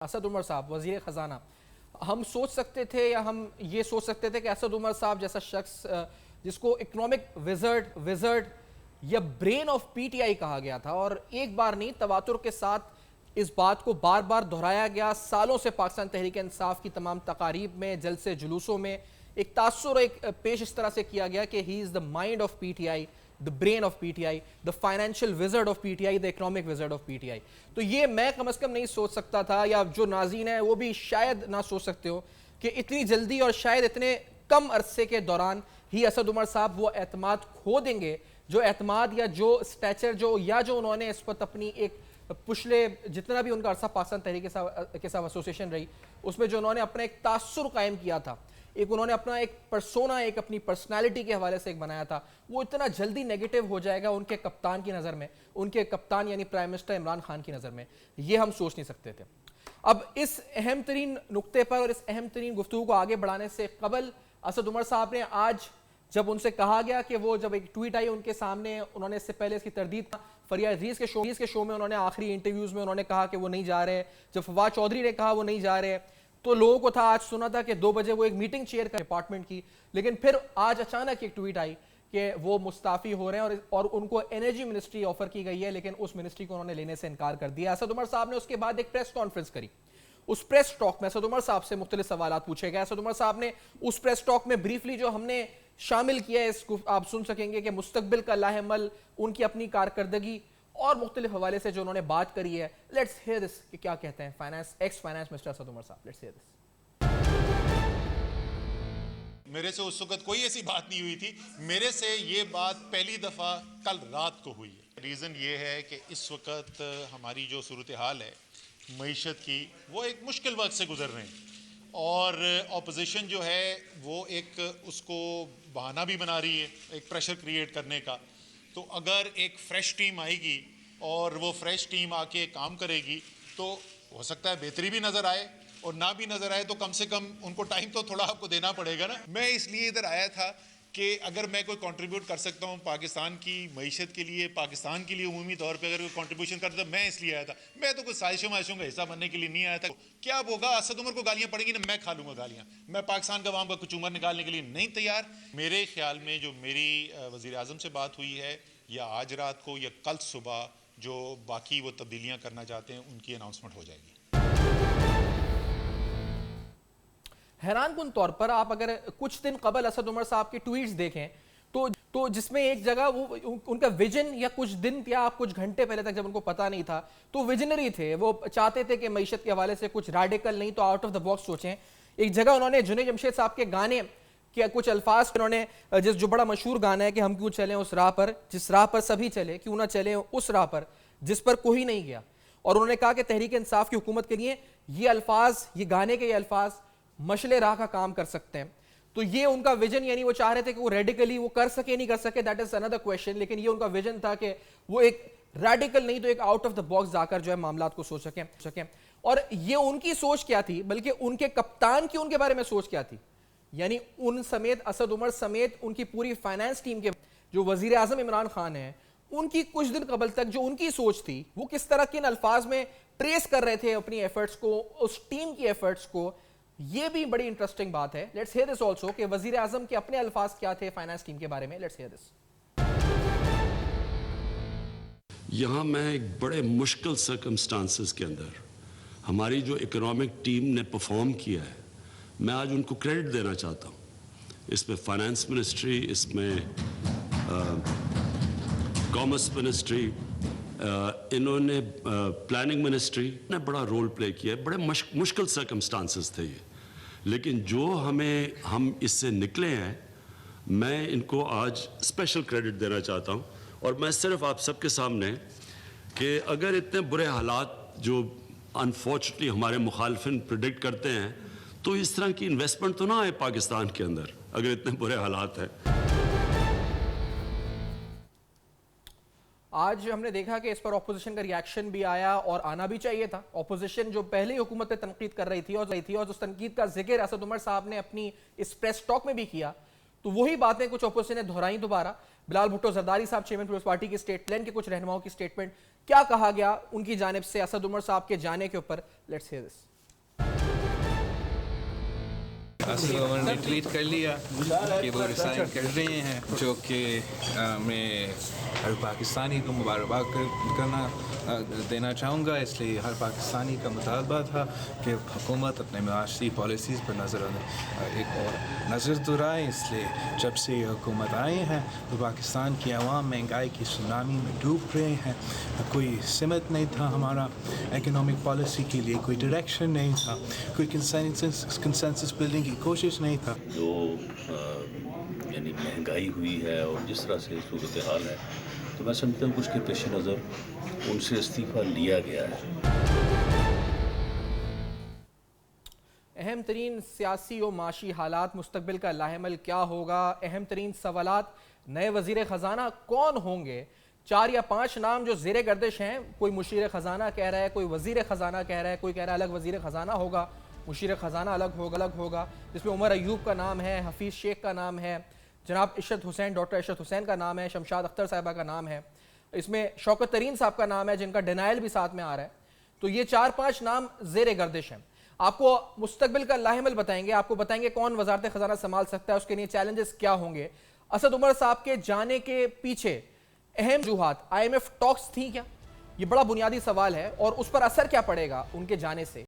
असद उमर साहब वजीर ख़जाना, हम सोच सकते थे या हम ये सोच सकते थे कि असद उमर साहब जैसा शख्स जिसको इकोनॉमिक विजर्ड या ब्रेन ऑफ पीटीआई कहा गया था और एक बार नहीं तवातुर के साथ इस बात को बार बार दोहराया गया, सालों से पाकिस्तान तहरीक इंसाफ की तमाम तकारीब में, जलसे जुलूसों में एक तासुर एक पेश इस तरह से किया गया कि he is the mind of PTI, the brain of PTI, the financial wizard of PTI, the economic wizard of PTI. तो ये मैं कम से कम नहीं सोच सकता था, या जो नाज़रीन है वो भी शायद ना सोच सकते हो कि इतनी जल्दी और शायद इतने कम अरसे के दौरान ही असद उमर साहब वो एतमाद खो देंगे, जो एतमाद या जो स्टैचर जो उन्होंने इस वक्त अपनी एक पिछले जितना भी उनका अरसा पाकिस्तान तहरीक के साथ एसोसिएशन रही उसमें जो उन्होंने अपना एक तासुर कायम किया था, एक उन्होंने अपना एक पर्सोना, एक अपनी पर्सनालिटी के हवाले से एक बनाया था, वो इतना जल्दी नेगेटिव हो जाएगा उनके कप्तान की नज़र में, उनके कप्तान यानी प्राइम मिनिस्टर इमरान खान की नज़र में, ये हम सोच नहीं सकते थे। अब इस अहम तरीन नुक्ते पर और इस अहम तरीन गुफ्तगू को आगे बढ़ाने से कबल असद उमर साहब ने आज जब उनसे कहा गया कि वो जब एक ट्वीट आई उनके सामने, उन्होंने इससे पहले इसकी तरदीद फरियाद रीज के शो में उन्होंने आखिरी इंटरव्यूज में उन्होंने कहा कि वो नहीं जा रहे, जब फवाद चौधरी ने कहा वो नहीं जा रहे तो लोगों को था, आज सुना था कि 2 बजे वो एक मीटिंग चेयर कर डिपार्टमेंट की, लेकिन फिर आज अचानक एक ट्वीट आई कि वो मुस्ताफी हो रहे हैं और उनको एनर्जी मिनिस्ट्री ऑफर की गई है, लेकिन उस मिनिस्ट्री को उन्होंने लेने से इनकार कर दिया। असद उमर साहब ने उसके बाद एक प्रेस कॉन्फ्रेंस करी, उस प्रेस टॉक में असद उमर साहब से मुख्तलिफ सवाल पूछे गए। असद उमर साहब ने उस प्रेस टॉक में ब्रीफली जो हमने शामिल किया है इसको आप सुन सकेंगे कि मुस्तकबिल का लाहेमल, उनकी अपनी कारकर्दगी और मुख्तलिफ हवाले से जो उन्होंने बात करी है। लेट्स हियर दिस कि क्या कहते हैं ex finance minister Asad Umar साहब। Let's hear this. मेरे से उस वक्त कोई ऐसी बात नहीं हुई थी, मेरे से ये बात पहली दफ़ा कल रात को हुई है। रीज़न ये है कि इस वक्त हमारी जो सूरत हाल है मईशत की, वो एक मुश्किल वक्त से गुजर रहे हैं और अपोजिशन जो है वो एक उसको बहाना भी बना रही है एक प्रेशर क्रिएट करने का। तो अगर एक फ़्रेश टीम आएगी और वो फ्रेश टीम आके काम करेगी तो हो सकता है बेहतरी भी नज़र आए, और ना भी नज़र आए तो कम से कम उनको टाइम तो थोड़ा आपको देना पड़ेगा ना। मैं इसलिए इधर आया था कि अगर मैं कोई कंट्रीब्यूट कर सकता हूँ पाकिस्तान की मईशत के लिए, पाकिस्तान के लिए उमूमी तौर पे अगर कोई कंट्रीब्यूशन करता तो मैं इसलिए आया था। मैं तो कुछ साजिशों वाजिशों का हिस्सा बनने के लिए नहीं आया था। क्या होगा, असद उमर को गालियाँ पड़ेंगी ना, मैं खा लूँगा गालियाँ। मैं पाकिस्तान का अवाम का कुछ उम्र निकालने के लिए नहीं तैयार। मेरे ख्याल में जो मेरी वज़ीर आज़म से बात हुई है, या आज रात को या कल सुबह जो बाकी वो तब्दीलियाँ करना चाहते हैं उनकी अनाउंसमेंट हो जाएगी। हैरानकुन तौर पर आप अगर कुछ दिन कबल असद उमर साहब के ट्वीट्स देखें तो जिसमें एक जगह वो उनका विजन, या कुछ दिन या आप कुछ घंटे पहले तक जब उनको पता नहीं था तो विजनरी थे, वो चाहते थे कि मईशत के हवाले से कुछ रेडिकल नहीं तो आउट ऑफ द बॉक्स सोचें। एक जगह उन्होंने जुनैद जमशेद साहब के गाने के कुछ अल्फाज उन्होंने, जो बड़ा मशहूर गाना है कि हम क्यों चलें उस राह पर जिस राह पर सभी चले, क्यों ना चले उस राह पर जिस पर कोई नहीं गया, और उन्होंने कहा कि तहरीक इंसाफ की हुकूमत के लिए ये अल्फाज, ये गाने के ये अल्फाज मशले राह का काम कर सकते हैं। तो ये उनका विजन, यानी वो चाह रहे थे कि वो रेडिकली वो कर सके नहीं कर सके, दैट इज अनदर क्वेश्चन, लेकिन ये उनका विजन था कि वो एक रेडिकल नहीं तो एक आउट ऑफ द बॉक्स जाकर जो है मामलात को सोच सकें। और ये उनकी सोच क्या थी, बल्कि उनके कप्तान की उनके बारे में सोच क्या थी, यानी उन समेत, असद उमर समेत उनकी पूरी फाइनेंस टीम के जो वजीर आजम इमरान खान है, उनकी कुछ दिन कबल तक जो उनकी सोच थी, वो किस तरह किन अल्फाज में ट्रेस कर रहे थे अपनी एफर्ट्स को, उस टीम की एफर्ट्स को, ये भी बड़ी इंटरेस्टिंग बात है। लेट्स हियर दिस आल्सो कि वजीर आजम के अपने अल्फाज क्या थे फाइनेंस टीम के बारे में। Let's hear this. यहाँ मैं एक बड़े मुश्किल सर्कमस्टांसेस के अंदर हमारी जो इकोनॉमिक टीम ने परफॉर्म किया है, मैं आज उनको क्रेडिट देना चाहता हूँ। इसमें फाइनेंस मिनिस्ट्री, इसमें कॉमर्स मिनिस्ट्री, इन्होंने प्लानिंग मिनिस्ट्री ने बड़ा रोल प्ले किया है। बड़े मुश्किल सर्कमस्टांसेस थे ये, लेकिन जो हम इससे निकले हैं, मैं इनको आज स्पेशल क्रेडिट देना चाहता हूँ। और मैं सिर्फ आप सबके सामने कि अगर इतने बुरे हालात जो अनफॉर्चुनेटली हमारे मुखालफिन प्रिडिक्ट करते हैं, तो इस तरह की इन्वेस्टमेंट तो ना आए पाकिस्तान के अंदर अगर इतने बुरे हालात हैं। आज हमने देखा कि इस पर ऑपोजिशन का रिएक्शन भी आया और आना भी चाहिए था। ऑपोजिशन जो पहले ही हुकूमत पे तनकीद कर रही थी और उस तनकीद का जिक्र असद उमर साहब ने अपनी इस प्रेस टॉक में भी किया, तो वही बातें कुछ ऑपोजिशन ने दोहराई दोबारा। बिलाल भुट्टो जरदारी साहब, चेयरमैन पीपल्स पार्टी की स्टेट प्लान के कुछ रहनुमाओं की स्टेटमेंट, क्या कहा गया उनकी जानिब से असद उमर साहब के जाने के ऊपर। Let's hear this. Asad Umar ने ट्वीट कर लिया कि वो रिसाइन कर रहे हैं, जो कि मैं हर पाकिस्तानी को मुबारकबाद करना देना चाहूँगा। इसलिए हर पाकिस्तानी का मुतालबा था कि हुकूमत अपने माशी पॉलिसीज़ पर नज़र दुराए। इसलिए जब से ये हुकूमत आए हैं तो पाकिस्तान की आवाम महंगाई की सुनामी में डूब रहे हैं। कोई सिमत नहीं था हमारा इकोनॉमिक पॉलिसी के लिए, कोई डायरेक्शन नहीं था, कोई कंसेंसस बिल्डिंग की कोशिश नहीं था। जो यानी महंगाई हुई है और जिस तरह से सूरत हाल है, तो मैं समझता हूँ कि उसके पेश नज़र उनसे इस्तीफ़ा लिया गया है। अहम तरीन सियासी और माशी हालात, मुस्तकबिल का लाहेमल क्या होगा, अहम तरीन सवालात, नए वज़ीर ख़जाना कौन होंगे। 4 या 5 नाम जो ज़ेरे गर्दिश हैं, कोई मुशीर ख़जाना कह रहा है, कोई वज़ीर ख़जाना कह रहा है, कोई कह रहा है अलग वज़ीर ख़जाना होगा, मुशीर ख़जाना अलग होगा, जिसमें उमर अयूब का नाम है, हफीज़ शेख का नाम है, जनाब इशरत हुसैन, डॉक्टर इशरत हुसैन का नाम है, शमशाद अख्तर साहिबा का नाम है, इसमें शौकत तरीन साहब का नाम है जिनका डिनाइल भी साथ में आ रहा है। तो ये 4-5 नाम ज़ेरे गर्दिश हैं। आपको मुस्तकबिल का लाहेमल बताएंगे, आपको बताएंगे कौन वजारत ख़जाना संभाल सकता है, उसके लिए चैलेंजेस क्या होंगे। असद उमर साहब के जाने के पीछे अहम वजूहात, IMF टॉक्स थी क्या, ये बड़ा बुनियादी सवाल है, और उस पर असर क्या पड़ेगा उनके जाने से।